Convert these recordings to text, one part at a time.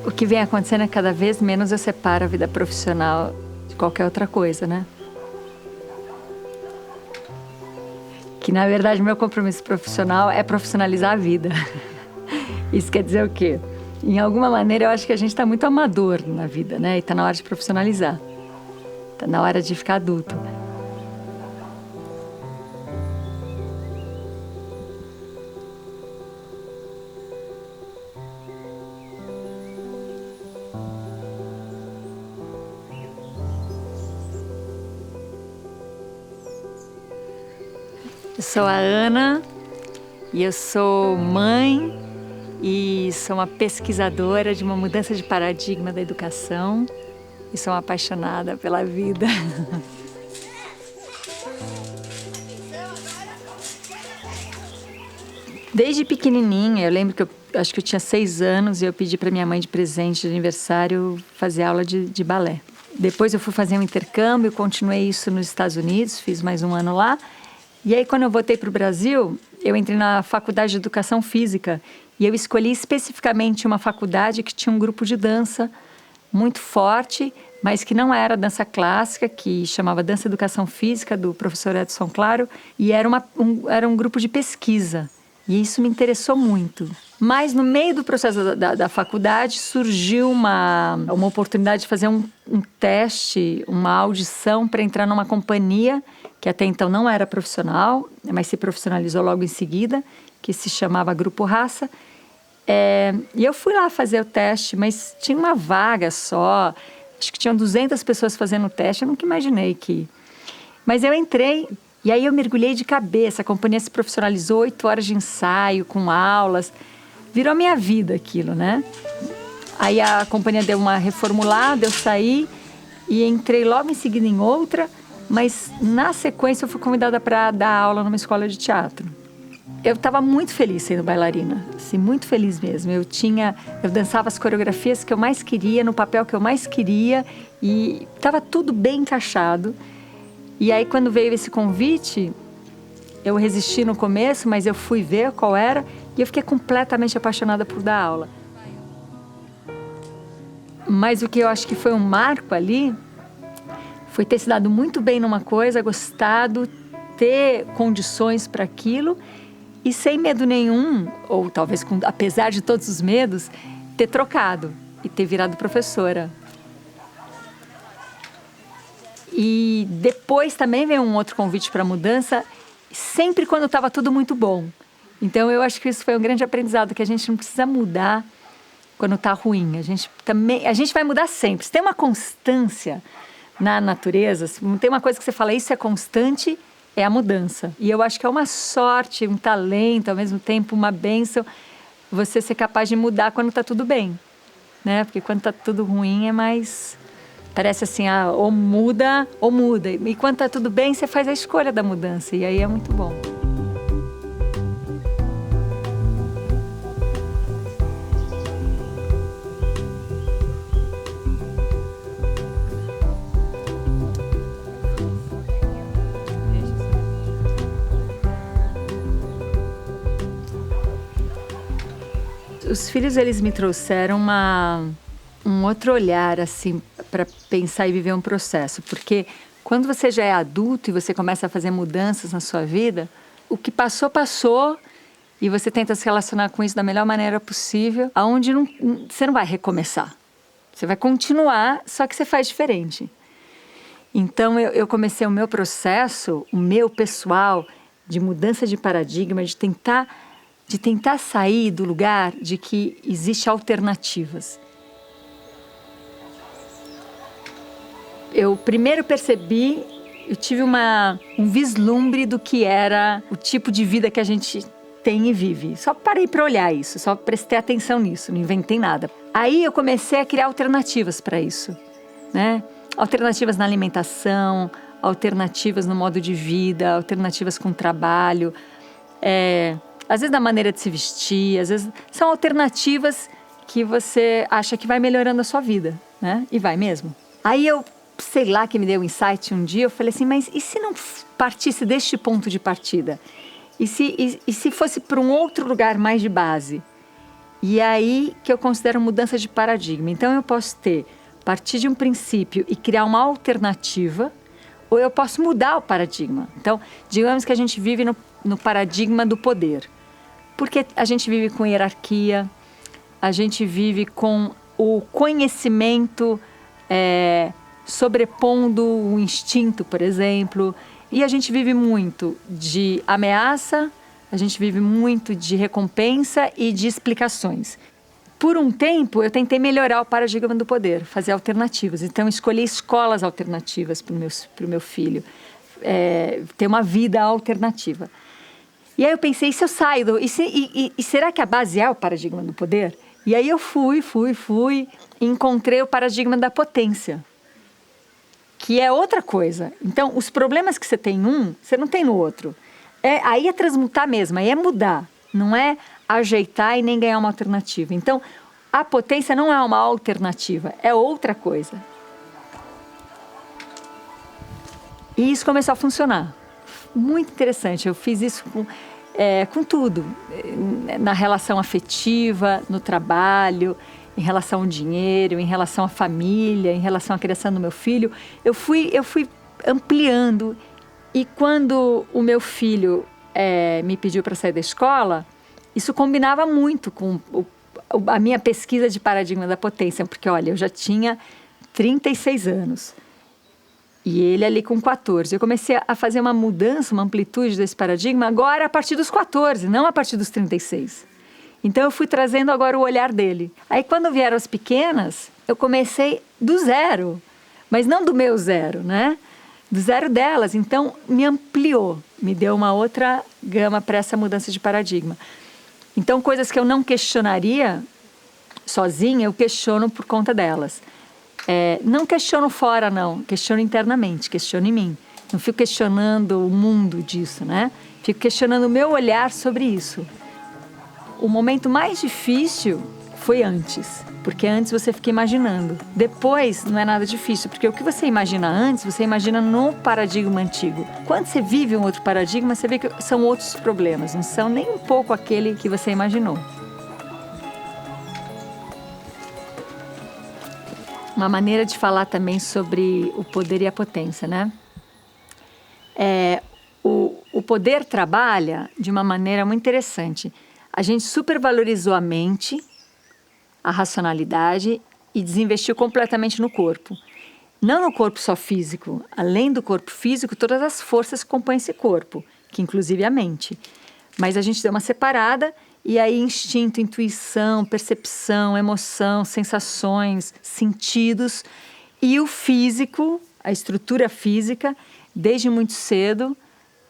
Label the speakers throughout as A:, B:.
A: O que vem acontecendo é que cada vez menos eu separo a vida profissional de qualquer outra coisa, né? Que, na verdade, meu compromisso profissional é profissionalizar a vida. Isso quer dizer o quê? Em alguma maneira, eu acho que a gente está muito amador na vida, né? E está na hora de profissionalizar. Está na hora de ficar adulto. Eu sou a Ana e eu sou mãe e sou uma pesquisadora de uma mudança de paradigma da educação e sou uma apaixonada pela vida. Desde pequenininha, eu lembro que acho que eu tinha 6 anos e eu pedi para minha mãe de presente de aniversário fazer aula de balé. Depois eu fui fazer um intercâmbio, continuei isso nos Estados Unidos, fiz mais um ano lá. E aí, quando eu voltei para o Brasil, eu entrei na Faculdade de Educação Física e eu escolhi especificamente uma faculdade que tinha um grupo de dança muito forte, mas que não era dança clássica, que chamava Dança Educação Física, do professor Edson Claro, e era um grupo de pesquisa. E isso me interessou muito. Mas no meio do processo da faculdade surgiu uma oportunidade de fazer um teste, uma audição para entrar numa companhia que até então não era profissional, mas se profissionalizou logo em seguida, que se chamava Grupo Raça. E eu fui lá fazer o teste, mas tinha uma vaga só, acho que tinham 200 pessoas fazendo o teste, eu nunca imaginei que... Mas eu entrei e aí eu mergulhei de cabeça, a companhia se profissionalizou, 8 horas de ensaio, com aulas, virou minha vida aquilo, né? Aí a companhia deu uma reformulada, eu saí e entrei logo em seguida em outra, mas na sequência eu fui convidada para dar aula numa escola de teatro. Eu estava muito feliz sendo bailarina, assim, muito feliz mesmo. Eu dançava as coreografias que eu mais queria, no papel que eu mais queria e estava tudo bem encaixado. E aí quando veio esse convite, eu resisti no começo, mas eu fui ver qual era e eu fiquei completamente apaixonada por dar aula. Mas o que eu acho que foi um marco ali foi ter se dado muito bem numa coisa, gostado, ter condições para aquilo e sem medo nenhum, ou talvez apesar de todos os medos, ter trocado e ter virado professora. E depois também veio um outro convite para mudança, sempre quando estava tudo muito bom. Então eu acho que isso foi um grande aprendizado, que a gente não precisa mudar quando está ruim. A gente vai mudar sempre. Se tem uma constância na natureza, se tem uma coisa que você fala, isso é constante, é a mudança. E eu acho que é uma sorte, um talento, ao mesmo tempo uma bênção, você ser capaz de mudar quando está tudo bem, né? Porque quando está tudo ruim é mais... Parece assim, ou muda ou muda. E quando está tudo bem, você faz a escolha da mudança. E aí é muito bom. Os filhos, eles me trouxeram um outro olhar, assim, para pensar e viver um processo. Porque quando você já é adulto e você começa a fazer mudanças na sua vida, o que passou, passou, e você tenta se relacionar com isso da melhor maneira possível, aonde você não vai recomeçar. Você vai continuar, só que você faz diferente. Então, eu comecei o meu processo, o meu pessoal, de mudança de paradigma, de tentar sair do lugar de que existem alternativas. Eu primeiro percebi, eu tive um vislumbre do que era o tipo de vida que a gente tem e vive. Só parei para olhar isso, só prestei atenção nisso, não inventei nada. Aí eu comecei a criar alternativas para isso, né? Alternativas na alimentação, alternativas no modo de vida, alternativas com trabalho, às vezes na maneira de se vestir, às vezes são alternativas que você acha que vai melhorando a sua vida, né? E vai mesmo. Aí eu, sei lá, que me deu um insight um dia, eu falei assim, mas e se não partisse deste ponto de partida? E se fosse para um outro lugar mais de base? E aí que eu considero mudança de paradigma. Então eu posso partir de um princípio e criar uma alternativa, ou eu posso mudar o paradigma. Então, digamos que a gente vive no paradigma do poder. Porque a gente vive com hierarquia, a gente vive com o conhecimento sobrepondo o instinto, por exemplo. E a gente vive muito de ameaça, a gente vive muito de recompensa e de explicações. Por um tempo, eu tentei melhorar o paradigma do poder, fazer alternativas. Então, eu escolhi escolas alternativas para o meu filho, ter uma vida alternativa. E aí eu pensei, e se eu saio? E será que a base é o paradigma do poder? E aí eu fui e encontrei o paradigma da potência, que é outra coisa. Então, os problemas que você tem em um, você não tem no outro. Aí é transmutar mesmo, aí é mudar, não é ajeitar e nem ganhar uma alternativa. Então, a potência não é uma alternativa, é outra coisa. E isso começou a funcionar. Muito interessante, eu fiz isso com tudo, na relação afetiva, no trabalho, em relação ao dinheiro, em relação à família, em relação à criação do meu filho. Eu fui ampliando. E quando o meu filho me pediu para sair da escola, isso combinava muito com a minha pesquisa de paradigma da potência, porque, olha, eu já tinha 36 anos e ele ali com 14. Eu comecei a fazer uma mudança, uma amplitude desse paradigma agora a partir dos 14, não a partir dos 36. Então, eu fui trazendo agora o olhar dele. Aí, quando vieram as pequenas, eu comecei do zero, mas não do meu zero, né? Do zero delas. Então, me ampliou, me deu uma outra gama para essa mudança de paradigma. Então, coisas que eu não questionaria sozinha, eu questiono por conta delas. Não questiono fora, não. Questiono internamente, questiono em mim. Não fico questionando o mundo disso, né? Fico questionando o meu olhar sobre isso. O momento mais difícil foi antes, porque antes você fica imaginando. Depois não é nada difícil, porque o que você imagina antes, você imagina no paradigma antigo. Quando você vive um outro paradigma, você vê que são outros problemas, não são nem um pouco aquele que você imaginou. Uma maneira de falar também sobre o poder e a potência, né? O poder trabalha de uma maneira muito interessante. A gente supervalorizou a mente, a racionalidade e desinvestiu completamente no corpo. Não no corpo só físico, além do corpo físico, todas as forças que compõem esse corpo, que inclusive é a mente. Mas a gente deu uma separada e aí instinto, intuição, percepção, emoção, sensações, sentidos e o físico, a estrutura física, desde muito cedo,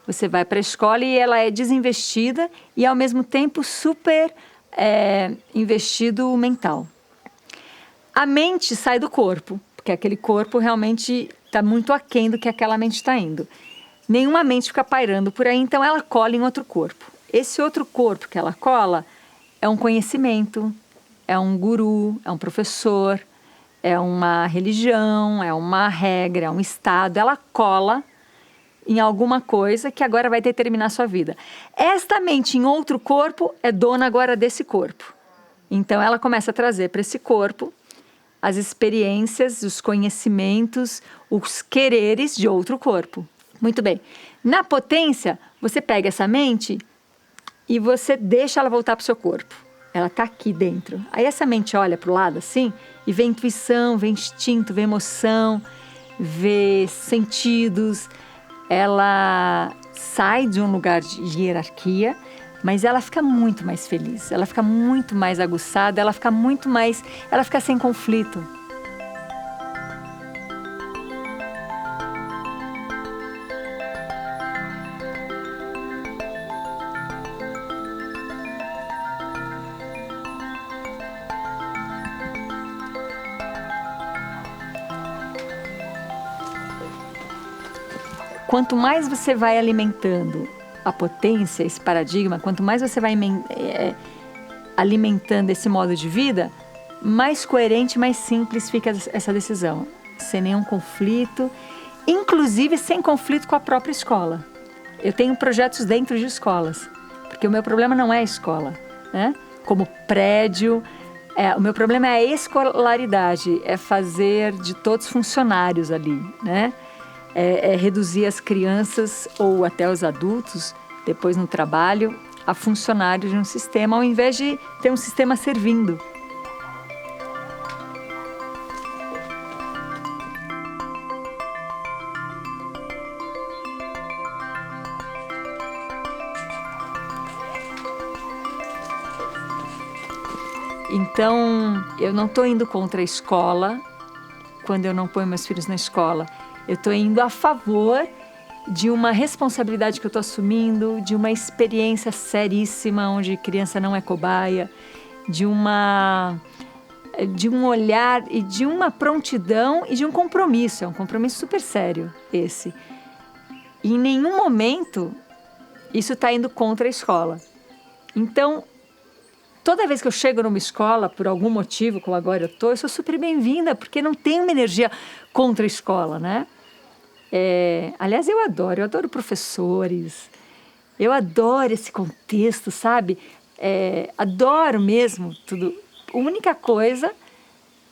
A: você vai para a escola e ela é desinvestida e ao mesmo tempo super investido mental. A mente sai do corpo, porque aquele corpo realmente está muito aquém do que aquela mente está indo. Nenhuma mente fica pairando por aí, então ela cola em outro corpo. Esse outro corpo que ela cola é um conhecimento, é um guru, é um professor, é uma religião, é uma regra, é um estado. Ela cola em alguma coisa que agora vai determinar a sua vida. Esta mente em outro corpo é dona agora desse corpo. Então, ela começa a trazer para esse corpo as experiências, os conhecimentos, os quereres de outro corpo. Muito bem. Na potência, você pega essa mente e você deixa ela voltar para o seu corpo. Ela está aqui dentro. Aí essa mente olha para o lado assim e vê intuição, vê instinto, vê emoção, vê sentidos. Ela sai de um lugar de hierarquia, mas ela fica muito mais feliz, ela fica muito mais aguçada, ela fica sem conflito. Quanto mais você vai alimentando a potência, esse paradigma, quanto mais você vai alimentando esse modo de vida, mais coerente, mais simples fica essa decisão. Sem nenhum conflito, inclusive sem conflito com a própria escola. Eu tenho projetos dentro de escolas, porque o meu problema não é a escola, né? como prédio. O meu problema é a escolaridade, é fazer de todos funcionários ali, né? É reduzir as crianças ou até os adultos, depois no trabalho, a funcionários de um sistema, ao invés de ter um sistema servindo. Então, eu não estou indo contra a escola quando eu não ponho meus filhos na escola. Eu estou indo a favor de uma responsabilidade que eu estou assumindo, de uma experiência seríssima onde criança não é cobaia, de um olhar e de uma prontidão e de um compromisso. É um compromisso super sério esse. E em nenhum momento isso está indo contra a escola. Então, toda vez que eu chego numa escola, por algum motivo, como agora eu sou super bem-vinda, porque não tem uma energia contra a escola, né? Aliás, eu adoro professores, eu adoro esse contexto, sabe? Adoro mesmo tudo. A única coisa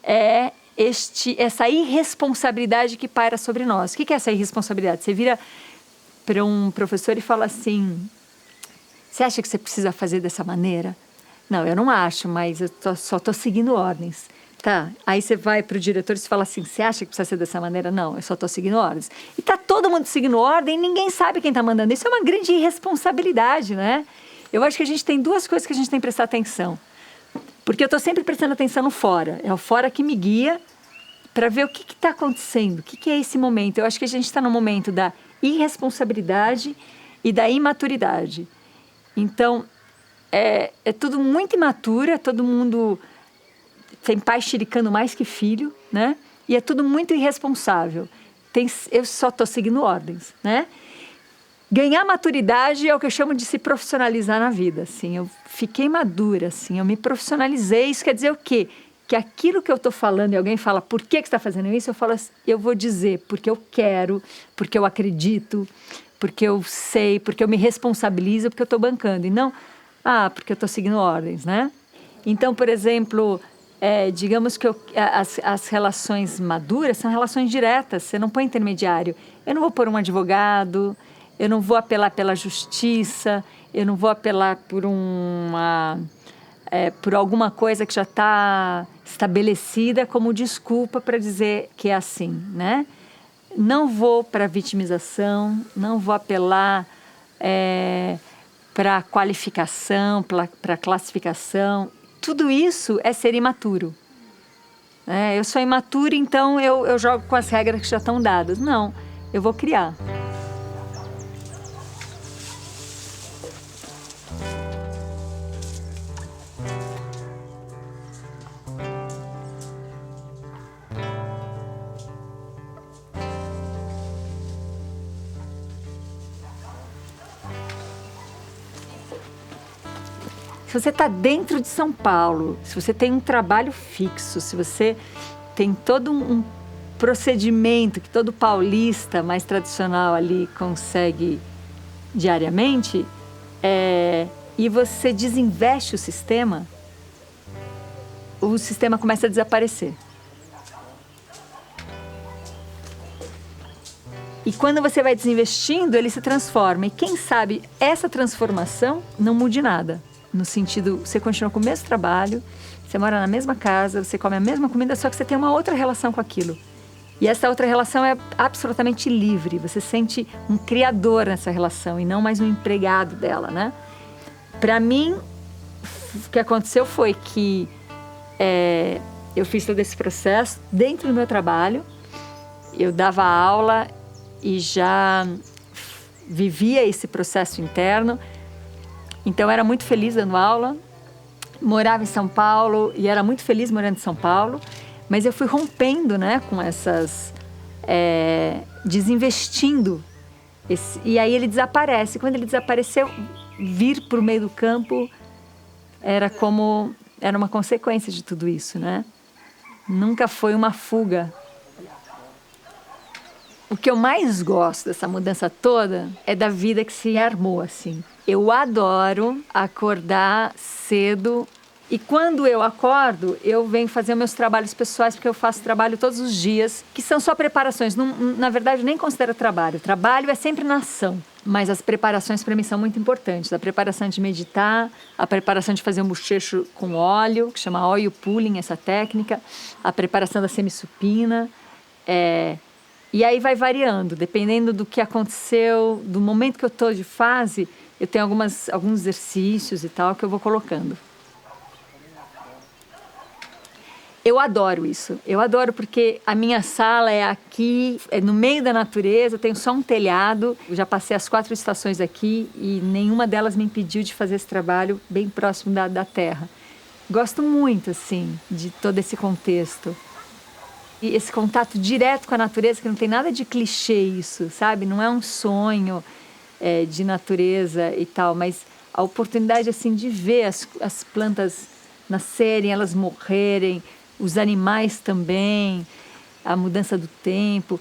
A: é essa irresponsabilidade que paira sobre nós. O que é essa irresponsabilidade? Você vira para um professor e fala assim: você acha que você precisa fazer dessa maneira? Não, eu não acho, mas eu só estou seguindo ordens. Tá, aí você vai para o diretor e fala assim: você acha que precisa ser dessa maneira? Não, eu só estou seguindo ordens. E tá todo mundo seguindo ordem e ninguém sabe quem está mandando. Isso é uma grande irresponsabilidade, né? Eu acho que a gente tem duas coisas que a gente tem que prestar atenção. Porque eu estou sempre prestando atenção no fora. É o fora que me guia para ver o que está acontecendo. O que é esse momento? Eu acho que a gente está no momento da irresponsabilidade e da imaturidade. Então, é tudo muito imaturo, todo mundo tem pai xericando mais que filho, né? E é tudo muito irresponsável. Eu só estou seguindo ordens, né? Ganhar maturidade é o que eu chamo de se profissionalizar na vida, assim. Eu fiquei madura, assim, eu me profissionalizei. Isso quer dizer o quê? Que aquilo que eu estou falando e alguém fala: por que você está fazendo isso? Eu falo assim, eu vou dizer porque eu quero, porque eu acredito, porque eu sei, porque eu me responsabilizo, porque eu estou bancando. E não, porque eu estou seguindo ordens, né? Então, por exemplo, digamos que as relações maduras são relações diretas, você não põe intermediário. Eu não vou pôr um advogado, eu não vou apelar pela justiça, eu não vou apelar por alguma coisa que já está estabelecida como desculpa para dizer que é assim, né? Não vou para vitimização, não vou apelar para qualificação, para classificação. Tudo isso é ser imaturo. Eu sou imatura, então eu jogo com as regras que já estão dadas. Não, eu vou criar. Se você está dentro de São Paulo, se você tem um trabalho fixo, se você tem todo um procedimento que todo paulista mais tradicional ali consegue diariamente, e você desinveste o sistema começa a desaparecer. E quando você vai desinvestindo, ele se transforma. E quem sabe essa transformação não mude nada. No sentido, você continua com o mesmo trabalho, você mora na mesma casa, você come a mesma comida, só que você tem uma outra relação com aquilo. E essa outra relação é absolutamente livre. Você sente um criador nessa relação e não mais um empregado dela, né? Para mim, o que aconteceu foi que eu fiz todo esse processo dentro do meu trabalho. Eu dava aula e já vivia esse processo interno. Então, eu era muito feliz dando aula, morava em São Paulo e era muito feliz morando em São Paulo, mas eu fui rompendo, né, com essas... desinvestindo. E aí ele desaparece. Quando ele desapareceu, vir para o meio do campo era uma consequência de tudo isso, né? Nunca foi uma fuga. O que eu mais gosto dessa mudança toda é da vida que se armou, assim. Eu adoro acordar cedo E quando eu acordo, eu venho fazer meus trabalhos pessoais, porque eu faço trabalho todos os dias, que são só preparações. Não, na verdade, eu nem considero trabalho. Trabalho é sempre na ação. Mas as preparações para mim são muito importantes. A preparação de meditar, a preparação de fazer um bochecho com óleo, que chama oil pulling, essa técnica, a preparação da semissupina. E aí vai variando, dependendo do que aconteceu, do momento que eu estou de fase, eu tenho alguns exercícios e tal que eu vou colocando. Eu adoro isso. Eu adoro porque a minha sala é aqui, é no meio da natureza, eu tenho só um telhado. Eu já passei as 4 estações aqui e nenhuma delas me impediu de fazer esse trabalho bem próximo da terra. Gosto muito, assim, de todo esse contexto. E esse contato direto com a natureza, que não tem nada de clichê isso, sabe? Não é um sonho de natureza e tal, mas a oportunidade, assim, de ver as plantas nascerem, elas morrerem, os animais também, a mudança do tempo.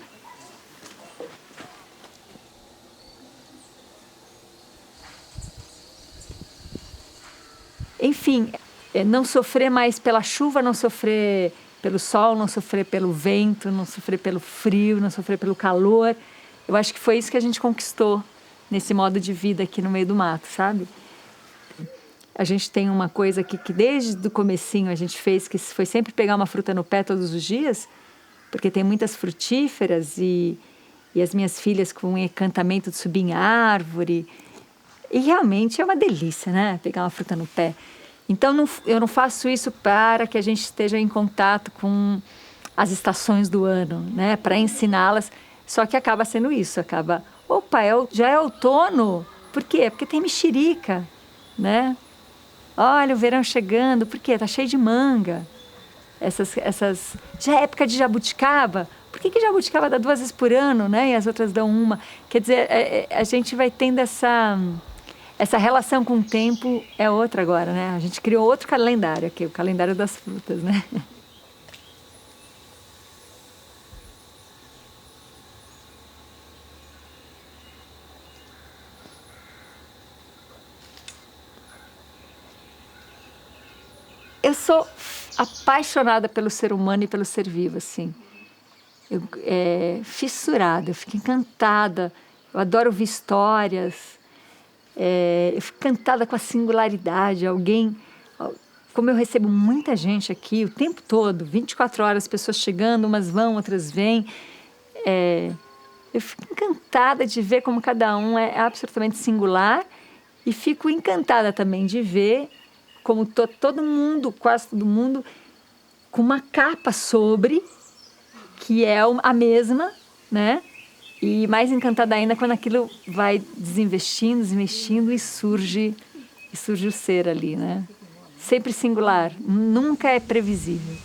A: Enfim, não sofrer mais pela chuva, não sofrer pelo sol, não sofrer pelo vento, não sofrer pelo frio, não sofrer pelo calor. Eu acho que foi isso que a gente conquistou nesse modo de vida aqui no meio do mato, sabe? A gente tem uma coisa que desde o comecinho a gente fez, que foi sempre pegar uma fruta no pé todos os dias, porque tem muitas frutíferas e as minhas filhas com um encantamento de subir em árvore. E realmente é uma delícia, né? Pegar uma fruta no pé. Então eu não faço isso para que a gente esteja em contato com as estações do ano, né? Para ensiná-las. Só que acaba sendo isso, opa, já é outono. Por quê? Porque tem mexerica, né? Olha, o verão chegando, por quê? Tá cheio de manga. Já é época de jabuticaba. Por que jabuticaba dá 2 vezes por ano, né? E as outras dão uma? Quer dizer, a gente vai tendo essa relação com o tempo é outra agora, né? A gente criou outro calendário aqui, o calendário das frutas, né? Eu sou apaixonada pelo ser humano e pelo ser vivo, assim. Fissurada, eu fico encantada. Eu adoro ouvir histórias. Eu fico encantada com a singularidade. Como eu recebo muita gente aqui o tempo todo, 24 horas, pessoas chegando, umas vão, outras vêm. Eu fico encantada de ver como cada um é absolutamente singular e fico encantada também de ver como todo mundo, quase todo mundo, com uma capa sobre, que é a mesma, né? E mais encantada ainda quando aquilo vai desinvestindo e surge o ser ali, né? Sempre singular, nunca é previsível.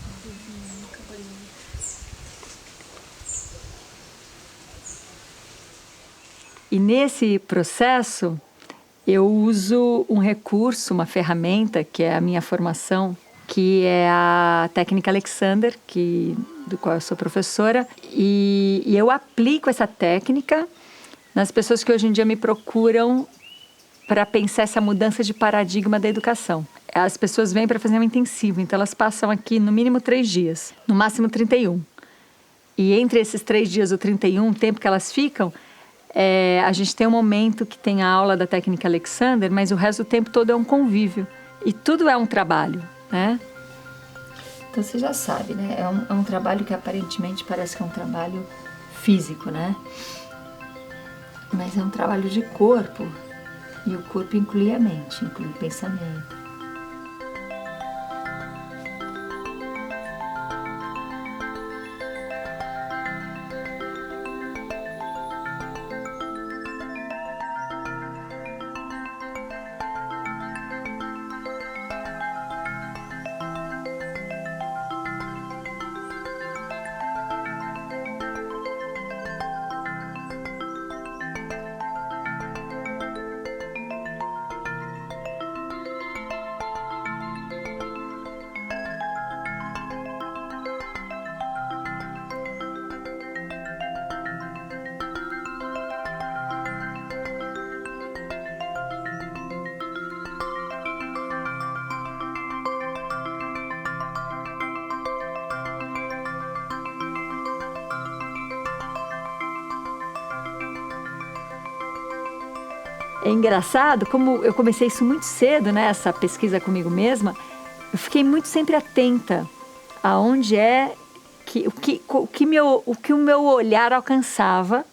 A: E nesse processo, eu uso um recurso, uma ferramenta, que é a minha formação, que é a técnica Alexander, do qual eu sou professora, e eu aplico essa técnica nas pessoas que hoje em dia me procuram para pensar essa mudança de paradigma da educação. As pessoas vêm para fazer um intensivo, então elas passam aqui no mínimo 3 dias, no máximo 31. E entre esses 3 dias ou 31, o tempo que elas ficam, a gente tem um momento que tem a aula da técnica Alexander, mas o resto do tempo todo é um convívio. E tudo é um trabalho, né? Então você já sabe, né? É um trabalho que aparentemente parece que é um trabalho físico, né? Mas é um trabalho de corpo. E o corpo inclui a mente, inclui o pensamento. É engraçado, como eu comecei isso muito cedo, né, essa pesquisa comigo mesma, eu fiquei muito sempre atenta aonde é o que o meu olhar alcançava,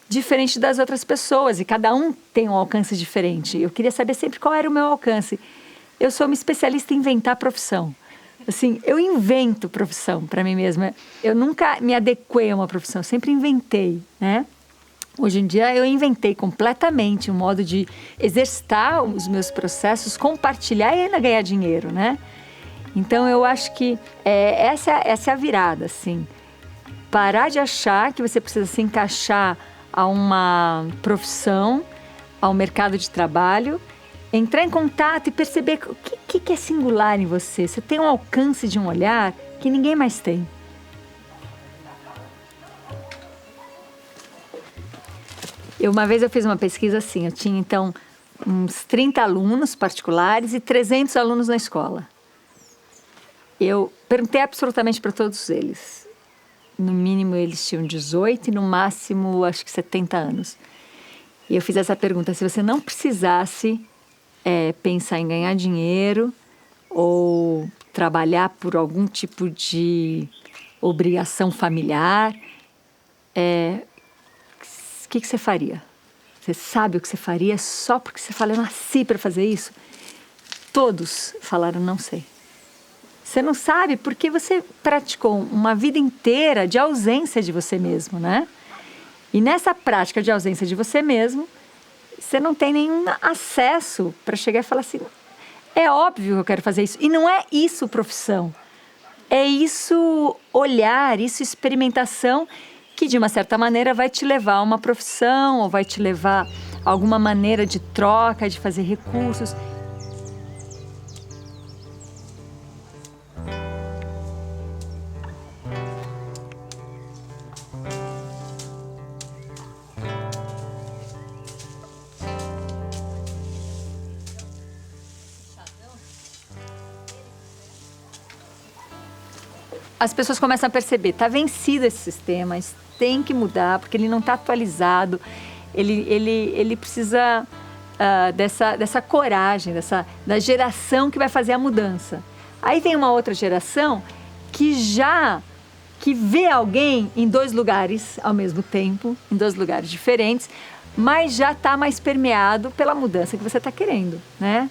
A: diferente das outras pessoas, e cada um tem um alcance diferente. Eu queria saber sempre qual era o meu alcance. Eu sou uma especialista em inventar profissão. Assim, eu invento profissão para mim mesma. Eu nunca me adequei a uma profissão, eu sempre inventei, né? Hoje em dia eu inventei completamente um modo de exercitar os meus processos, compartilhar e ainda ganhar dinheiro, né? Então eu acho que essa é a virada, assim. Parar de achar que você precisa se encaixar a uma profissão, ao mercado de trabalho, entrar em contato e perceber o que é singular em você. Você tem um alcance de um olhar que ninguém mais tem. Uma vez eu fiz uma pesquisa assim, eu tinha então uns 30 alunos particulares e 300 alunos na escola. Eu perguntei absolutamente para todos eles. No mínimo eles tinham 18 e no máximo acho que 70 anos. E eu fiz essa pergunta: se você não precisasse pensar em ganhar dinheiro ou trabalhar por algum tipo de obrigação familiar, o que você faria? Você sabe o que você faria só porque você fala, eu nasci para fazer isso? Todos falaram, não sei. Você não sabe porque você praticou uma vida inteira de ausência de você mesmo, né? E nessa prática de ausência de você mesmo, você não tem nenhum acesso para chegar e falar assim, é óbvio que eu quero fazer isso. E não é isso profissão. É isso olhar, isso experimentação, que de uma certa maneira vai te levar a uma profissão ou vai te levar a alguma maneira de troca, de fazer recursos. As pessoas começam a perceber, está vencido esse sistema, tem que mudar, porque ele não está atualizado, ele precisa dessa coragem, da geração que vai fazer a mudança. Aí tem uma outra geração que vê alguém em 2 lugares ao mesmo tempo, em 2 lugares diferentes, mas já está mais permeado pela mudança que você está querendo, né?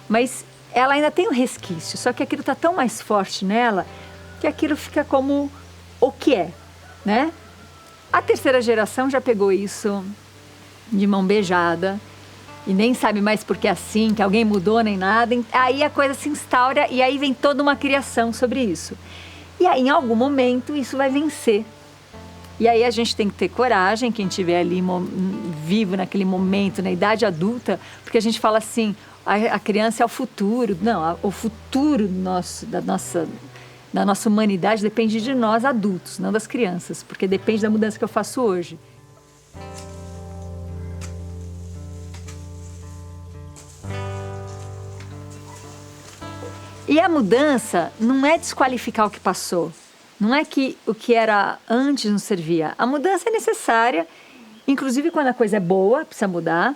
A: Mas ela ainda tem um resquício, só que aquilo está tão mais forte nela que aquilo fica como o que é, né? A terceira geração já pegou isso de mão beijada e nem sabe mais por que é assim, que alguém mudou nem nada. Aí a coisa se instaura e aí vem toda uma criação sobre isso. E aí, em algum momento, isso vai vencer. E aí a gente tem que ter coragem, quem estiver ali vivo naquele momento, na idade adulta, porque a gente fala assim, a criança é o futuro. Não, o futuro da nossa humanidade depende de nós adultos, não das crianças, porque depende da mudança que eu faço hoje. E a mudança não é desqualificar o que passou, não é que o que era antes não servia. A mudança é necessária, inclusive quando a coisa é boa, precisa mudar,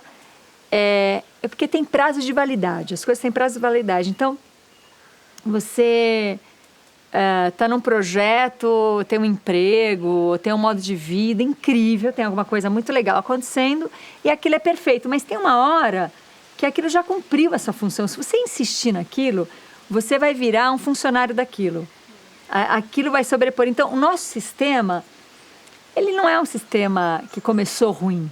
A: é porque tem prazo de validade, as coisas têm prazo de validade. Então, você está num projeto, tem um emprego, tem um modo de vida incrível, tem alguma coisa muito legal acontecendo e aquilo é perfeito, mas tem uma hora que aquilo já cumpriu a sua função. Se você insistir naquilo, você vai virar um funcionário daquilo. Aquilo vai sobrepor. Então, o nosso sistema, ele não é um sistema que começou ruim.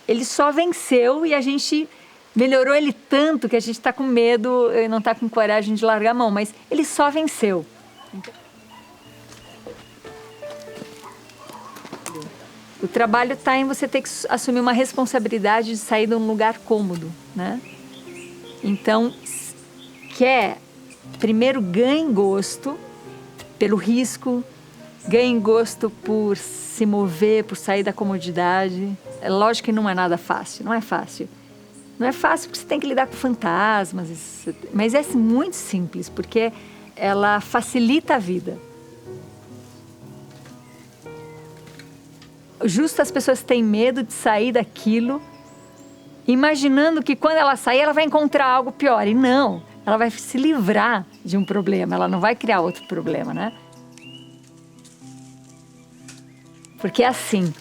A: Ele só venceu e a gente melhorou ele tanto que a gente está com medo e não está com coragem de largar a mão, mas ele só venceu. O trabalho está em você ter que assumir uma responsabilidade de sair de um lugar cômodo, né? Então, primeiro ganhe gosto pelo risco, ganhe gosto por se mover, por sair da comodidade. É lógico que não é nada fácil, não é fácil. Não é fácil porque você tem que lidar com fantasmas, mas é muito simples, porque ela facilita a vida. Justo as pessoas têm medo de sair daquilo imaginando que quando ela sair, ela vai encontrar algo pior. E não, ela vai se livrar de um problema, ela não vai criar outro problema, né? Porque assim,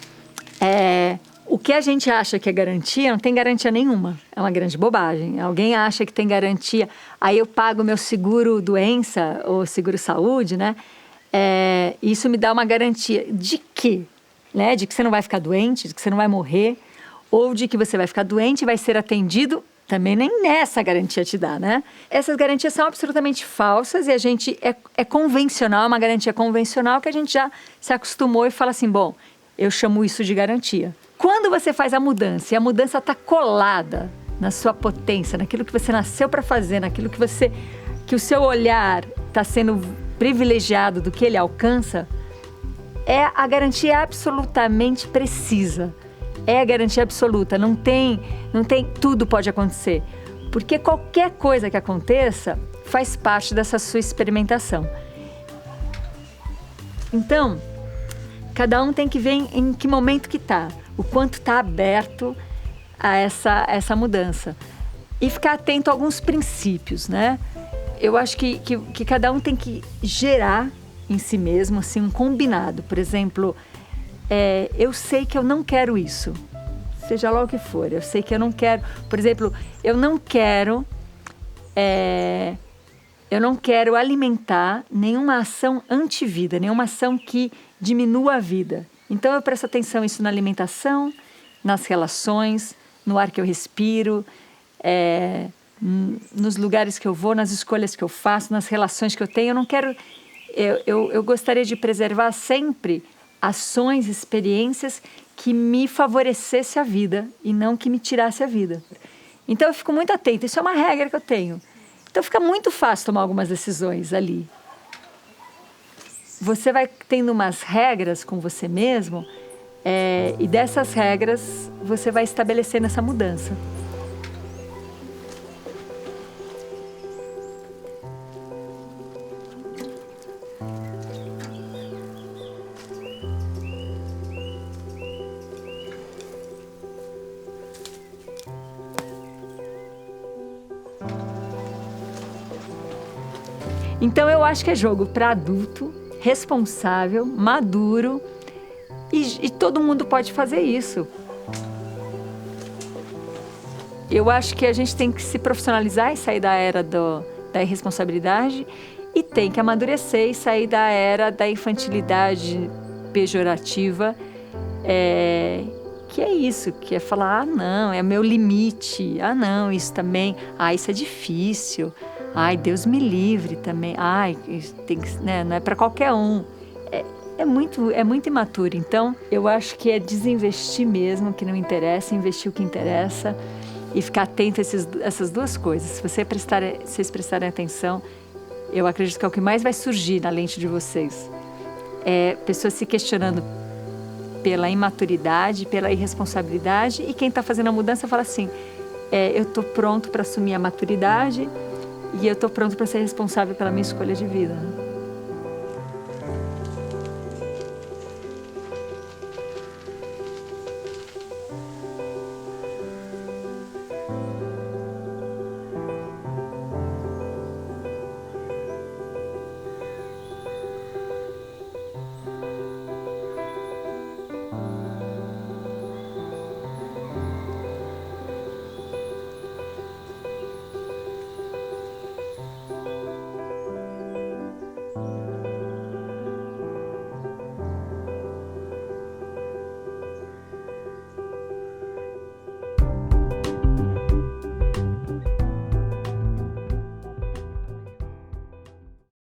A: o que a gente acha que é garantia, não tem garantia nenhuma. É uma grande bobagem. Alguém acha que tem garantia, aí eu pago meu seguro doença ou seguro saúde, né? Isso me dá uma garantia de quê? Né? De que você não vai ficar doente, de que você não vai morrer, ou de que você vai ficar doente e vai ser atendido. Também nem nessa garantia te dá, né? Essas garantias são absolutamente falsas e a gente é convencional, é uma garantia convencional que a gente já se acostumou e fala assim, bom, eu chamo isso de garantia. Quando você faz a mudança e a mudança está colada na sua potência, naquilo que você nasceu para fazer, naquilo que o seu olhar está sendo privilegiado do que ele alcança, a garantia absolutamente precisa. É a garantia absoluta, não tem tudo pode acontecer. Porque qualquer coisa que aconteça faz parte dessa sua experimentação. Então, cada um tem que ver em que momento que está, o quanto está aberto a essa mudança. E ficar atento a alguns princípios, né? Eu acho que cada um tem que gerar em si mesmo assim, um combinado. Por exemplo, eu sei que eu não quero isso, seja lá o que for. Eu sei que eu não quero, por exemplo, eu não quero alimentar nenhuma ação anti-vida, nenhuma ação que diminua a vida. Então eu presto atenção nisso na alimentação, nas relações, no ar que eu respiro, nos lugares que eu vou, nas escolhas que eu faço, nas relações que eu tenho. Eu não quero, eu gostaria de preservar sempre ações, experiências que me favorecesse a vida e não que me tirasse a vida. Então eu fico muito atenta, isso é uma regra que eu tenho. Então fica muito fácil tomar algumas decisões ali. Você vai tendo umas regras com você mesmo, e dessas regras você vai estabelecendo essa mudança. Então eu acho que é jogo para adulto, responsável, maduro, e todo mundo pode fazer isso. Eu acho que a gente tem que se profissionalizar e sair da era da irresponsabilidade e tem que amadurecer e sair da era da infantilidade pejorativa, que é isso, que é falar, não, é meu limite, não, isso também, isso é difícil. Ai, Deus me livre também. Ai, tem que, né? Não é para qualquer um. É muito imaturo. Então, eu acho que é desinvestir mesmo o que não interessa, investir o que interessa e ficar atento a essas duas coisas. Se vocês prestarem atenção, eu acredito que é o que mais vai surgir na lente de vocês. Pessoas se questionando pela imaturidade, pela irresponsabilidade, e quem está fazendo a mudança fala assim, eu estou pronto para assumir a maturidade, e eu estou pronto para ser responsável pela minha escolha de vida.